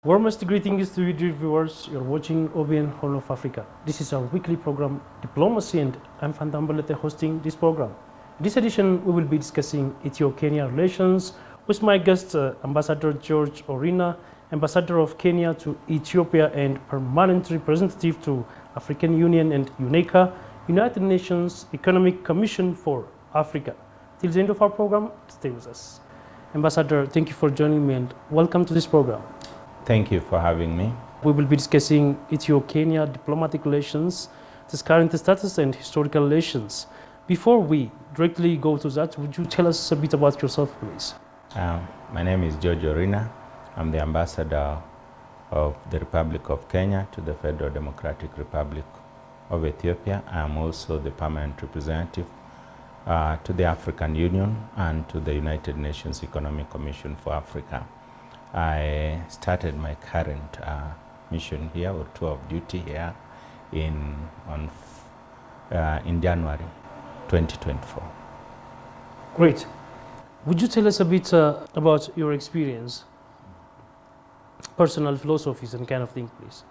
Warmest greetings to you, dear viewers. You're watching OBN Horn of Africa. This is our weekly program, Diplomacy, and I'm Fandambalete hosting this program. In this edition, we will be discussing Ethiopia-Kenya relations with my guest, Ambassador George Orina, Ambassador of Kenya to Ethiopia and Permanent Representative to African Union and UNECA, United Nations Economic Commission for Africa. Till the end of our program, stay with us. Ambassador, thank you for joining me and welcome to this program. Thank you for having me. We will be discussing Ethiopia-Kenya diplomatic relations, its current status and historical relations. Before we directly go to that, would you tell us a bit about yourself, please? My name is George Orina. I'm the ambassador of the Republic of Kenya to the Federal Democratic Republic of Ethiopia. I am also the permanent representative to the African Union and to the United Nations Economic Commission for Africa. I started my current mission here, or tour of duty here, in January 2024. Great. Would you tell us a bit about your experience, personal philosophies and kind of thing, please?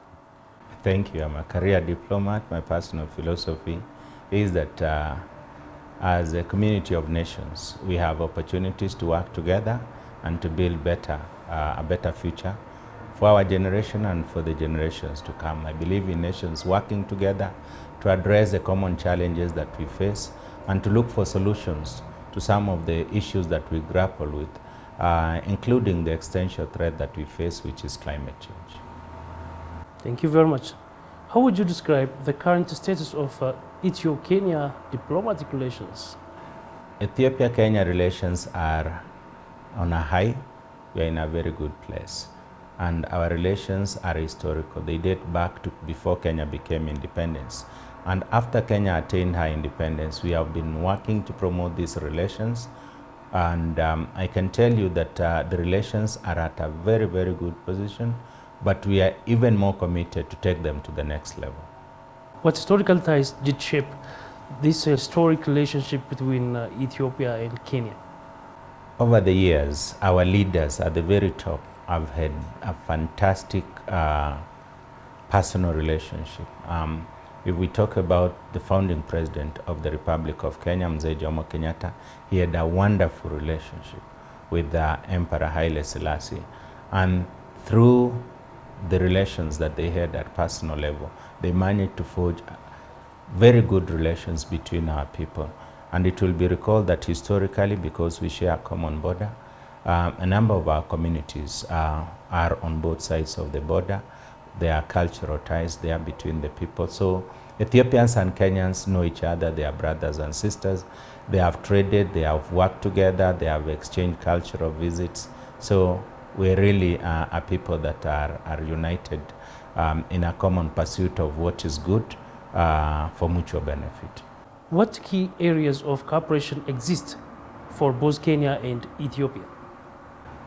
Thank you. I'm a career diplomat. My personal philosophy is that as a community of nations, we have opportunities to work together and to build a better future for our generation and for the generations to come. I believe in nations working together to address the common challenges that we face and to look for solutions to some of the issues that we grapple with, including the existential threat that we face, which is climate change. Thank you very much. How would you describe the current status of Ethiopia-Kenya diplomatic relations? Ethiopia-Kenya relations are on a high. We are in a very good place. And our relations are historical. They date back to before Kenya became independent. And after Kenya attained her independence, we have been working to promote these relations. And I can tell you that the relations are at a very, very good position, but we are even more committed to take them to the next level. What historical ties did shape this historic relationship between Ethiopia and Kenya? Over the years, our leaders at the very top have had a fantastic personal relationship. If we talk about the founding president of the Republic of Kenya, Mzee Jomo Kenyatta, he had a wonderful relationship with the Emperor Haile Selassie. And through the relations that they had at personal level, they managed to forge very good relations between our people. And it will be recalled that historically, because we share a common border, a number of our communities are on both sides of the border. There are cultural ties there between the people. So Ethiopians and Kenyans know each other. They are brothers and sisters. They have traded, they have worked together, they have exchanged cultural visits. So we really are people that are united in a common pursuit of what is good for mutual benefit. What key areas of cooperation exist for both Kenya and Ethiopia?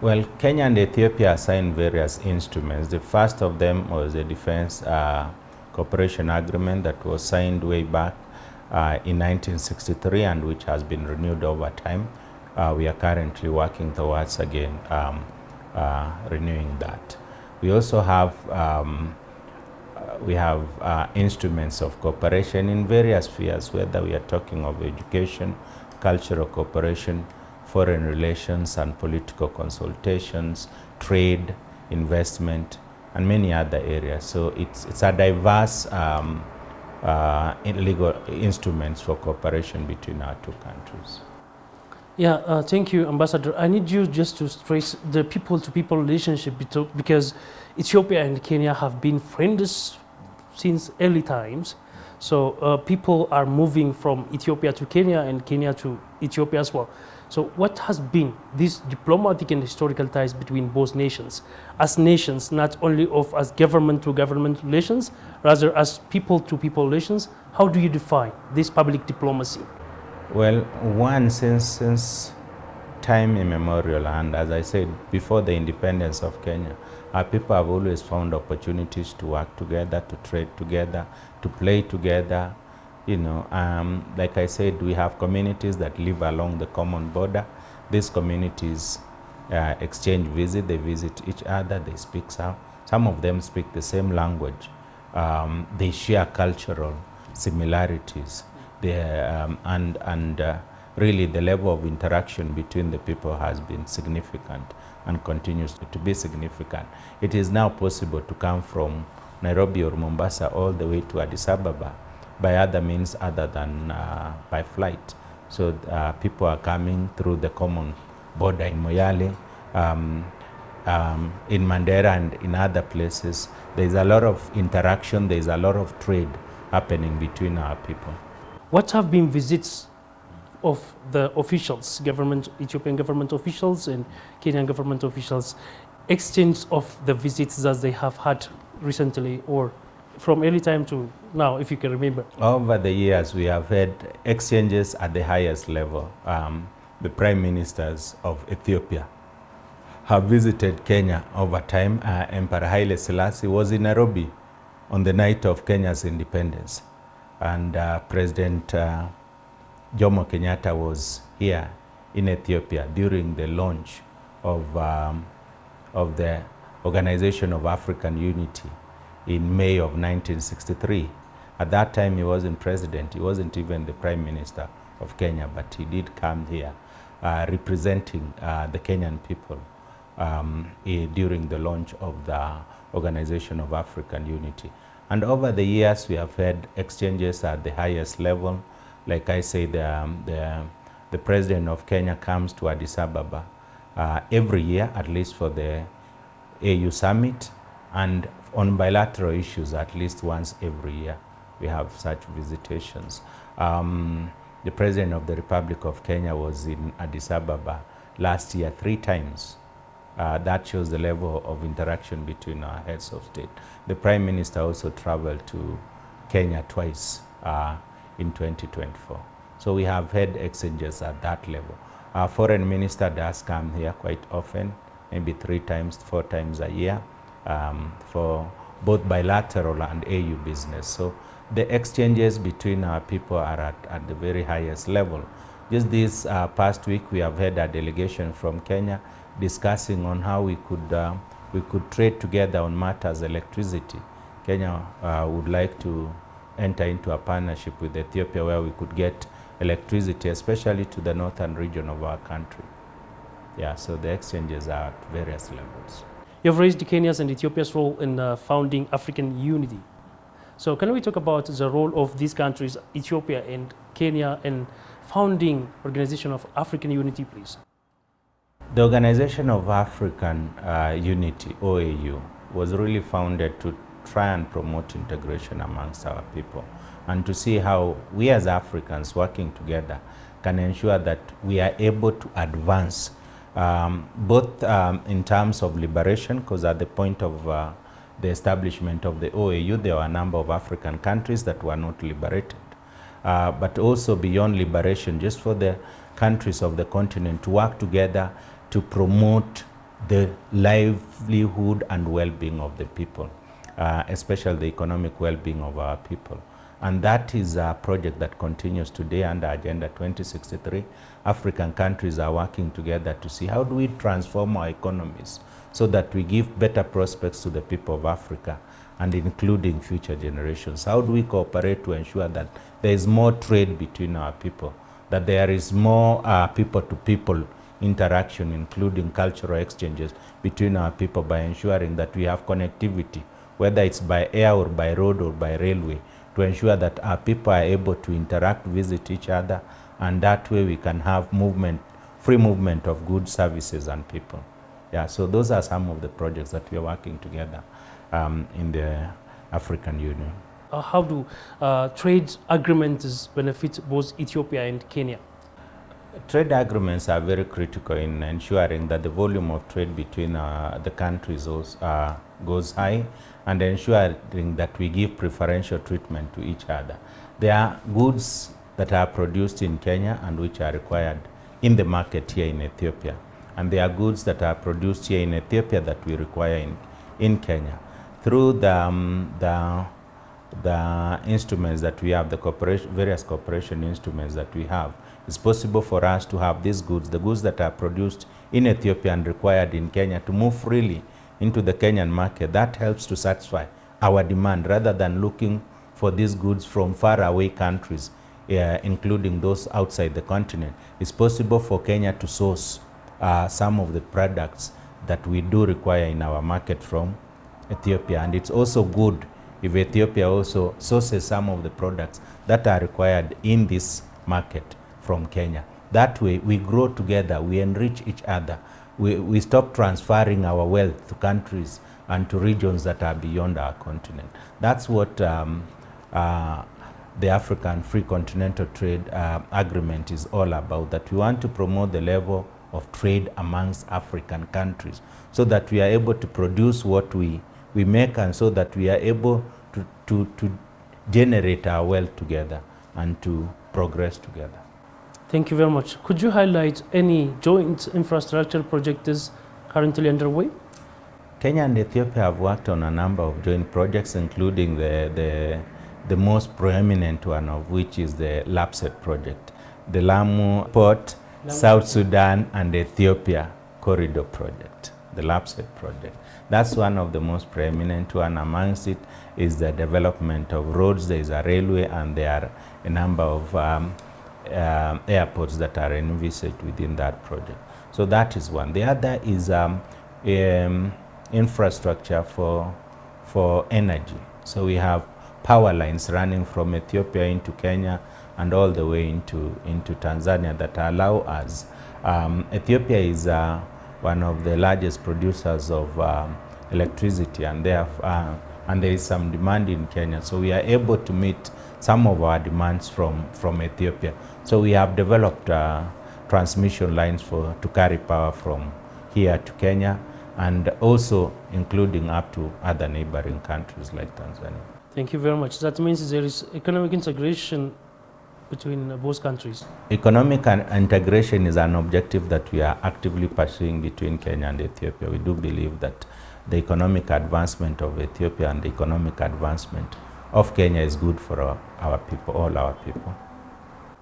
Well, Kenya and Ethiopia signed various instruments. The first of them was the Defense Cooperation Agreement that was signed way back in 1963 and which has been renewed over time. We are currently working towards again renewing that. We also have instruments of cooperation in various spheres, whether we are talking of education, cultural cooperation, foreign relations and political consultations, trade, investment, and many other areas. So it's a diverse legal instruments for cooperation between our two countries. Yeah, thank you, Ambassador. I need you just to stress the people-to-people relationship because Ethiopia and Kenya have been friends since early times. So people are moving from Ethiopia to Kenya and Kenya to Ethiopia as well. So what has been these diplomatic and historical ties between both nations? As nations, not only as government-to-government relations, rather as people-to-people relations, how do you define this public diplomacy? Well, one, since time immemorial, and as I said, before the independence of Kenya, our people have always found opportunities to work together, to trade together, to play together. Like I said, we have communities that live along the common border. These communities exchange visits, they visit each other, they speak Some of them speak the same language. They share cultural similarities. Really the level of interaction between the people has been significant and continues to be significant. It is now possible to come from Nairobi or Mombasa all the way to Addis Ababa by other means other than by flight. So people are coming through the common border in Moyale, in Mandera and in other places. There is a lot of interaction, there is a lot of trade happening between our people. What have been visits of the officials, Ethiopian government officials and Kenyan government officials, exchange of the visits that they have had recently or from early time to now, if you can remember? Over the years, we have had exchanges at the highest level. The prime ministers of Ethiopia have visited Kenya over time. Emperor Haile Selassie was in Nairobi on the night of Kenya's independence. And President Jomo Kenyatta was here in Ethiopia during the launch of the Organization of African Unity in May of 1963. At that time, he wasn't president. He wasn't even the prime minister of Kenya, but he did come here representing the Kenyan people during the launch of the Organization of African Unity. And over the years, we have had exchanges at the highest level. Like I say, the president of Kenya comes to Addis Ababa every year, at least for the AU summit, and on bilateral issues, at least once every year, we have such visitations. The president of the Republic of Kenya was in Addis Ababa last year 3 times. That shows the level of interaction between our heads of state. The Prime Minister also traveled to Kenya twice in 2024. So we have had exchanges at that level. Our Foreign Minister does come here quite often, maybe 3 times, 4 times a year for both bilateral and AU business. So the exchanges between our people are at the very highest level. Just this past week, we have had a delegation from Kenya discussing on how we could trade together on matters electricity. Kenya would like to enter into a partnership with Ethiopia where we could get electricity, especially to the northern region of our country. Yeah, so the exchanges are at various levels. You've raised Kenya's and Ethiopia's role in founding African unity. So can we talk about the role of these countries, Ethiopia and Kenya, in founding Organization of African Unity, please? The Organization of African Unity, OAU, was really founded to try and promote integration amongst our people and to see how we as Africans working together can ensure that we are able to advance both in terms of liberation, because at the point of the establishment of the OAU, there were a number of African countries that were not liberated, but also beyond liberation, just for the countries of the continent to work together to promote the livelihood and well-being of the people, especially the economic well-being of our people. And that is a project that continues today under Agenda 2063. African countries are working together to see how do we transform our economies so that we give better prospects to the people of Africa and including future generations. How do we cooperate to ensure that there is more trade between our people, that there is more people-to-people interaction, including cultural exchanges between our people, by ensuring that we have connectivity, whether it's by air or by road or by railway, to ensure that our people are able to interact, visit each other, and that way we can have movement, free movement of goods, services, and people. Yeah, so those are some of the projects that we are working together in the African Union. How do trade agreements benefit both Ethiopia and Kenya? Trade agreements are very critical in ensuring that the volume of trade between the countries goes high, and ensuring that we give preferential treatment to each other. There are goods that are produced in Kenya and which are required in the market here in Ethiopia, and there are goods that are produced here in Ethiopia that we require in Kenya. Through the instruments that we have, the various cooperation instruments that we have, it's possible for us to have these goods, the goods that are produced in Ethiopia and required in Kenya, to move freely into the Kenyan market, that helps to satisfy our demand rather than looking for these goods from faraway countries, including those outside the continent. It's possible for Kenya to source some of the products that we do require in our market from Ethiopia. And it's also good if Ethiopia also sources some of the products that are required in this market from Kenya. That way we grow together, we enrich each other. We stop transferring our wealth to countries and to regions that are beyond our continent. That's what the African Free Continental Trade Agreement is all about, that we want to promote the level of trade amongst African countries so that we are able to produce what we make, and so that we are able to generate our wealth together and to progress together. Thank you very much. Could you highlight any joint infrastructure projects currently underway? Kenya and Ethiopia have worked on a number of joint projects, including the most prominent one of which is the LAPSET project, the Lamu Port, South Sudan and Ethiopia Corridor project, the LAPSET project. That's one of the most preeminent one. Amongst it is the development of roads. There is a railway, and there are a number of airports that are envisaged within that project. So that is one. The other is infrastructure for energy. So we have power lines running from Ethiopia into Kenya and all the way into Tanzania that allow us. Ethiopia is one of the largest producers of electricity, and there is some demand in Kenya. So we are able to meet some of our demands from Ethiopia. So we have developed transmission lines to carry power from here to Kenya, and also including up to other neighboring countries like Tanzania. Thank you very much. That means there is economic integration between both countries. Economic integration is an objective that we are actively pursuing between Kenya and Ethiopia. We do believe that the economic advancement of Ethiopia and the economic advancement of Kenya is good for our people, all our people.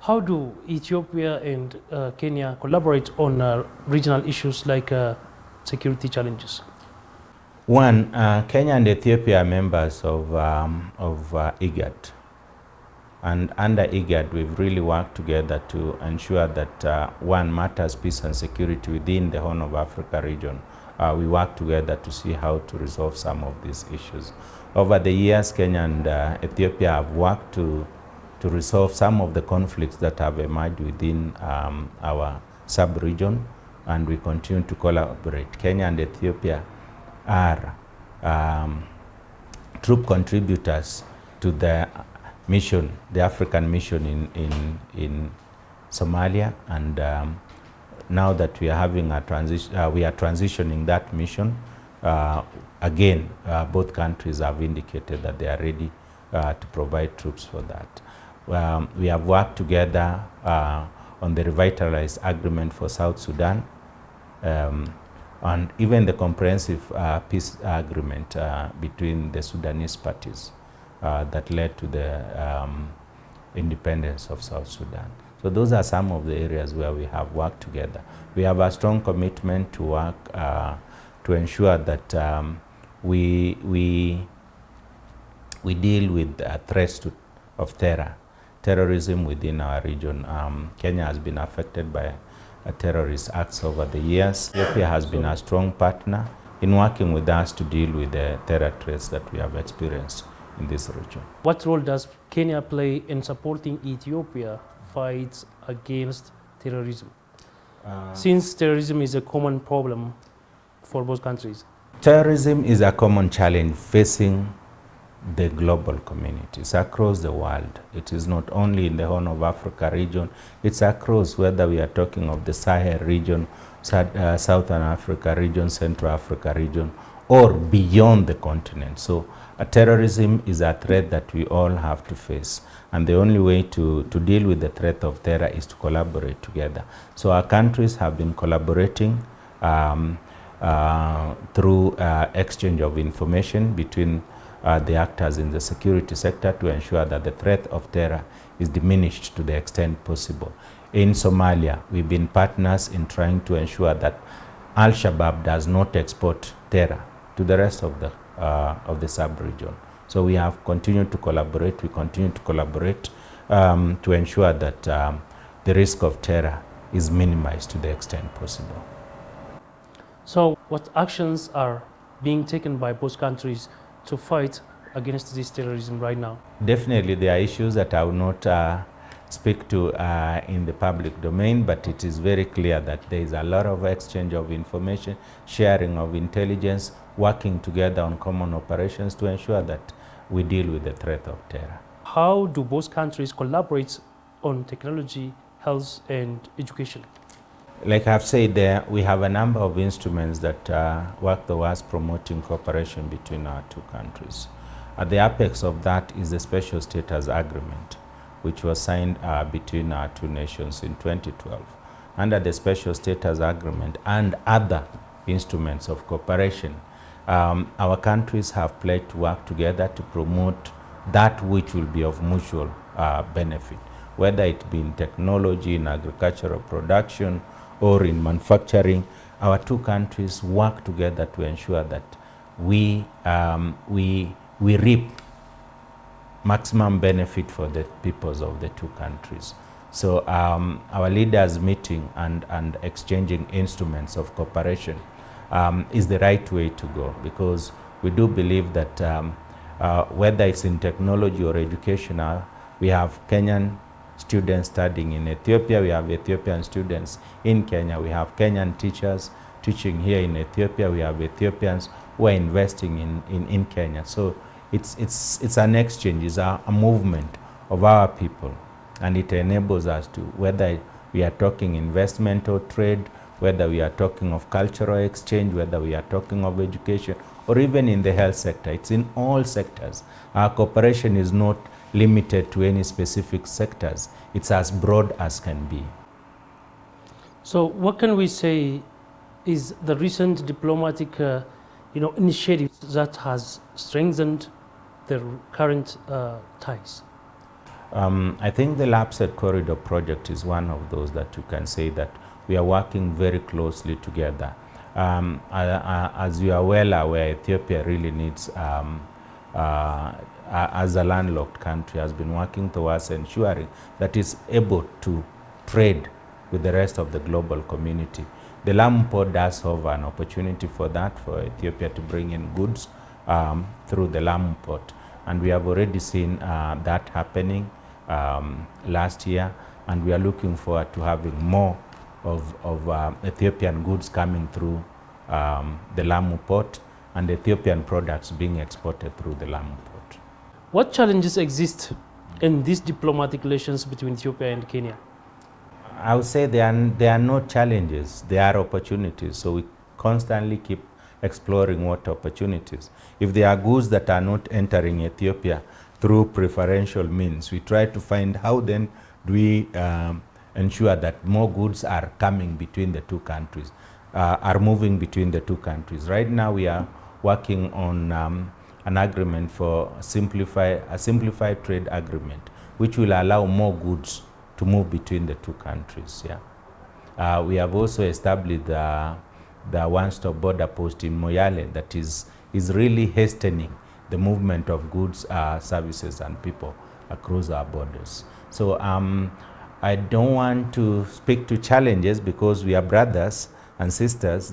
How do Ethiopia and Kenya collaborate on regional issues like security challenges? One, Kenya and Ethiopia are members of IGAD. And under IGAD, we've really worked together to ensure that one, matters peace and security within the Horn of Africa region. We work together to see how to resolve some of these issues. Over the years, Kenya and Ethiopia have worked to resolve some of the conflicts that have emerged within our sub-region, and we continue to collaborate. Kenya and Ethiopia are troop contributors to the mission, the African mission in Somalia, and now that we are having a transition, we are transitioning that mission. Again, both countries have indicated that they are ready to provide troops for that. We have worked together on the revitalized agreement for South Sudan, and even the comprehensive peace agreement between the Sudanese parties that led to the independence of South Sudan. So those are some of the areas where we have worked together. We have a strong commitment to work to ensure that we deal with threats of terrorism within our region. Kenya has been affected by terrorist acts over the years. Ethiopia has been a strong partner in working with us to deal with the terror threats that we have experienced in this region. What role does Kenya play in supporting Ethiopia fights against terrorism? Since terrorism is a common problem for both countries. Terrorism is a common challenge facing the global communities across the world. It is not only in the Horn of Africa region, it's across, whether we are talking of the Sahel region, Southern Africa region, Central Africa region, or beyond the continent. So terrorism is a threat that we all have to face. And the only way to deal with the threat of terror is to collaborate together. So our countries have been collaborating through exchange of information between the actors in the security sector to ensure that the threat of terror is diminished to the extent possible. In Somalia, we've been partners in trying to ensure that Al-Shabaab does not export terror to the rest of the sub-region. So we have continued to collaborate. We continue to collaborate to ensure that the risk of terror is minimized to the extent possible. So what actions are being taken by both countries to fight against this terrorism right now? Definitely there are issues that I will not speak to in the public domain, but it is very clear that there is a lot of exchange of information, sharing of intelligence, working together on common operations to ensure that we deal with the threat of terror. How do both countries collaborate on technology, health, and education? Like I've said there, we have a number of instruments that work towards promoting cooperation between our two countries. At the apex of that is the Special Status Agreement, which was signed between our two nations in 2012. Under the Special Status Agreement and other instruments of cooperation, our countries have pledged to work together to promote that which will be of mutual benefit, whether it be in technology, in agricultural production, or in manufacturing. Our two countries work together to ensure that we reap maximum benefit for the peoples of the two countries. So our leaders meeting and exchanging instruments of cooperation is the right way to go, because we do believe that whether it's in technology or education, we have Kenyan students studying in Ethiopia, we have Ethiopian students in Kenya, we have Kenyan teachers teaching here in Ethiopia, we have Ethiopians who are investing in Kenya. So it's an exchange, it's a movement of our people, and it enables us to, whether we are talking investment or trade, whether we are talking of cultural exchange, whether we are talking of education, or even in the health sector. It's in all sectors. Our cooperation is not limited to any specific sectors. It's as broad as can be. So what can we say is the recent diplomatic initiative that has strengthened the current ties? I think the LAPSET Corridor project is one of those that you can say that we are working very closely together. As you are well aware, Ethiopia really needs, as a landlocked country, has been working towards ensuring that it's able to trade with the rest of the global community. The Lamu port does have an opportunity for that, for Ethiopia to bring in goods through the Lamu port. And we have already seen that happening last year, and we are looking forward to having more of Ethiopian goods coming through the Lamu port, and Ethiopian products being exported through the Lamu port. What challenges exist in these diplomatic relations between Ethiopia and Kenya? I would say there are no challenges, there are opportunities. So we constantly keep exploring what opportunities. If there are goods that are not entering Ethiopia through preferential means, we try to find how then do we ensure that more goods are coming between the two countries, are moving between the two countries. Right now we are working on an agreement for a simplified trade agreement, which will allow more goods to move between the two countries. Yeah. We have also established the one-stop border post in Moyale that is really hastening the movement of goods, services, and people across our borders. So I don't want to speak to challenges, because we are brothers and sisters.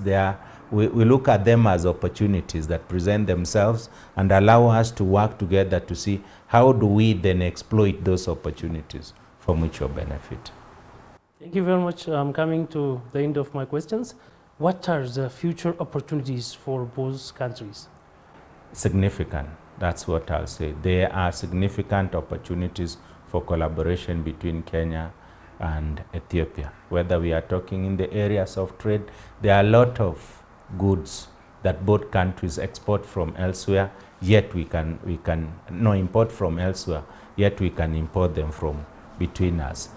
We look at them as opportunities that present themselves and allow us to work together to see how do we then exploit those opportunities for mutual benefit. Thank you very much. I'm coming to the end of my questions. What are the future opportunities for both countries? Significant. That's what I'll say. There are significant opportunities for collaboration between Kenya and Ethiopia. Whether we are talking in the areas of trade, there are a lot of goods that both countries export from elsewhere, yet we can import from elsewhere, yet we can import them from between us.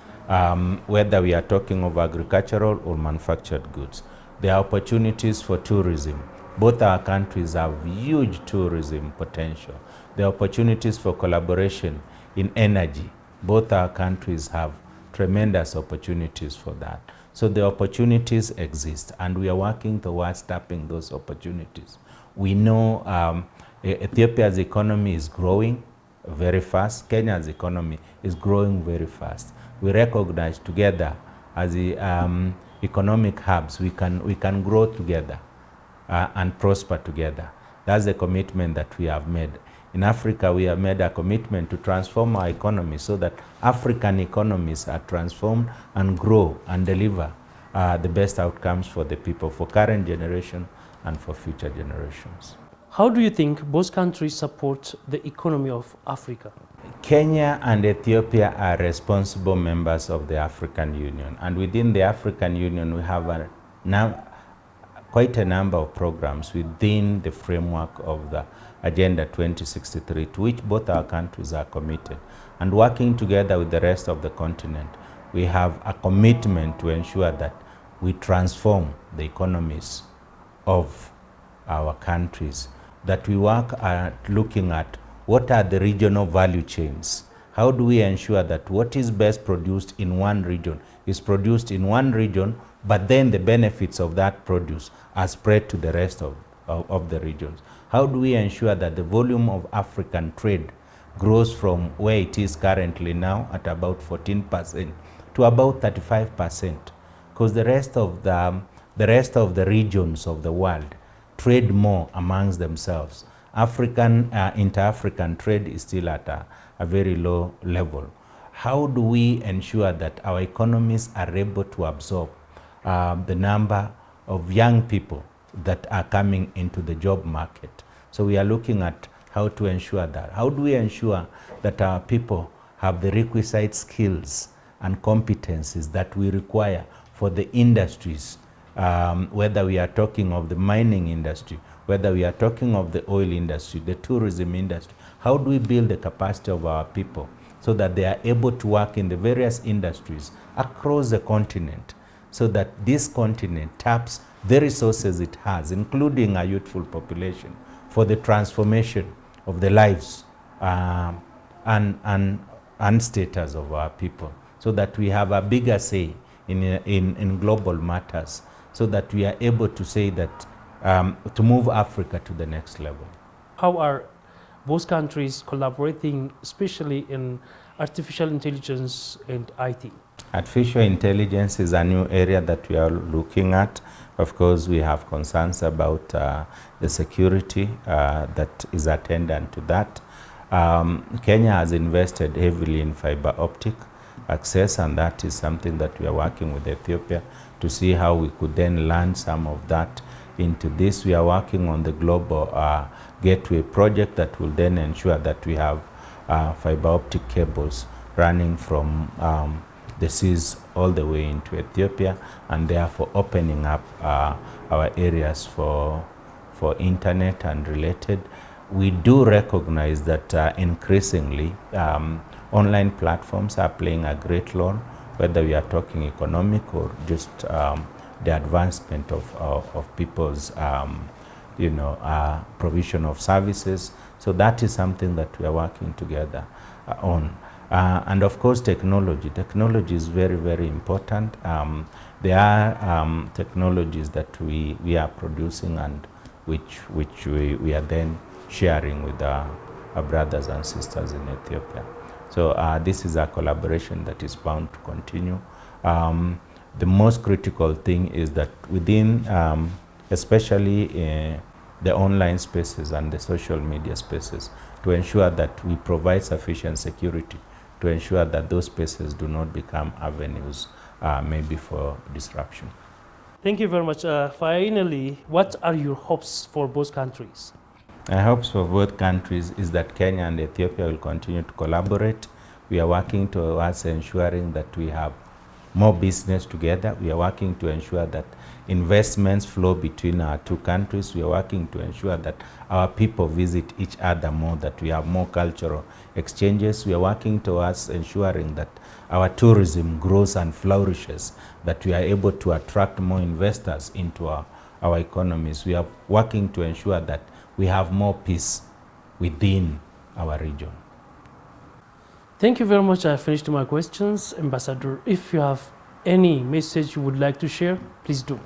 Whether we are talking of agricultural or manufactured goods. There are opportunities for tourism. Both our countries have huge tourism potential. There are opportunities for collaboration in energy. Both our countries have tremendous opportunities for that. So the opportunities exist, and we are working towards tapping those opportunities. We know Ethiopia's economy is growing very fast. Kenya's economy is growing very fast. We recognize together as the economic hubs, we can grow together and prosper together. That's the commitment that we have made. In Africa, we have made a commitment to transform our economy so that African economies are transformed and grow and deliver the best outcomes for the people, for current generation and for future generations. How do you think both countries support the economy of Africa? Kenya and Ethiopia are responsible members of the African Union, and within the African Union we have quite a number of programs within the framework of the Agenda 2063, to which both our countries are committed. And working together with the rest of the continent, we have a commitment to ensure that we transform the economies of our countries, that we work at looking at what are the regional value chains. How do we ensure that what is best produced in one region is produced in one region, but then the benefits of that produce are spread to the rest of the regions? How do we ensure that the volume of African trade grows from where it is currently now at about 14% to about 35%? Because the rest of the regions of the world trade more amongst themselves. Inter-African trade is still at a very low level. How do we ensure that our economies are able to absorb the number of young people that are coming into the job market? So we are looking at how to ensure that. How do we ensure that our people have the requisite skills and competencies that we require for the industries, whether we are talking of the mining industry, whether we are talking of the oil industry, the tourism industry? How do we build the capacity of our people so that they are able to work in the various industries across the continent, so that this continent taps the resources it has, including a youthful population, for the transformation of the lives and status of our people, so that we have a bigger say in global matters, so that we are able to say that to move Africa to the next level. How are both countries collaborating, especially in artificial intelligence and IT? Artificial intelligence is a new area that we are looking at. Of course, we have concerns about the security that is attendant to that. Kenya has invested heavily in fiber optic access, and that is something that we are working with Ethiopia to see how we could then learn some of that into this. We are working on the global gateway project that will then ensure that we have fiber optic cables running from the seas all the way into Ethiopia, and therefore opening up our areas for internet and related. We do recognize that increasingly online platforms are playing a great role, whether we are talking economic or just the advancement of people's provision of services. So that is something that we are working together on. And of course, technology. Technology is very, very important. There are technologies that we are producing and which we are then sharing with our brothers and sisters in Ethiopia. So this is a collaboration that is bound to continue. The most critical thing is that within, especially the online spaces and the social media spaces, to ensure that we provide sufficient security, to ensure that those spaces do not become avenues maybe for disruption. Thank you very much. Finally, what are your hopes for both countries? My hopes for both countries is that Kenya and Ethiopia will continue to collaborate. We are working towards ensuring that we have more business together. We are working to ensure that investments flow between our two countries. We are working to ensure that our people visit each other more, that we have more cultural exchanges. We are working towards ensuring that our tourism grows and flourishes, that we are able to attract more investors into our economies. We are working to ensure that we have more peace within our region. Thank you very much. I finished my questions. Ambassador, if you have any message you would like to share, please do.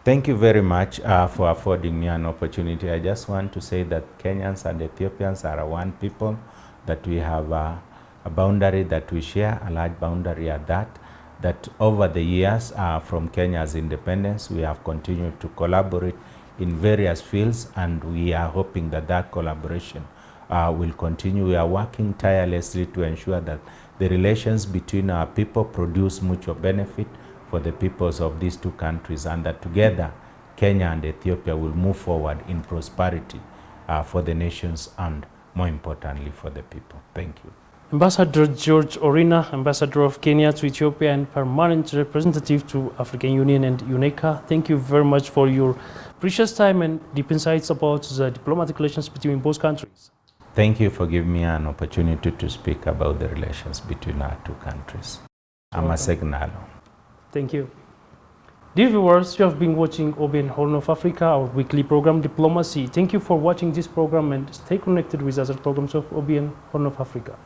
Thank you very much for affording me an opportunity. I just want to say that Kenyans and Ethiopians are one people, that we have a boundary that we share, a large boundary at that over the years from Kenya's independence, we have continued to collaborate in various fields, and we are hoping that that collaboration will continue. We are working tirelessly to ensure that the relations between our people produce mutual benefit for the peoples of these two countries, and that together Kenya and Ethiopia will move forward in prosperity for the nations and more importantly for the people. Thank you. Ambassador George Orina, Ambassador of Kenya to Ethiopia and Permanent Representative to African Union and UNECA, thank you very much for your precious time and deep insights about the diplomatic relations between both countries. Thank you for giving me an opportunity to speak about the relations between our two countries. I'm a signal. Thank you. Dear viewers, you have been watching OBN Horn of Africa, our weekly program Diplomacy. Thank you for watching this program and stay connected with other programs of OBN Horn of Africa.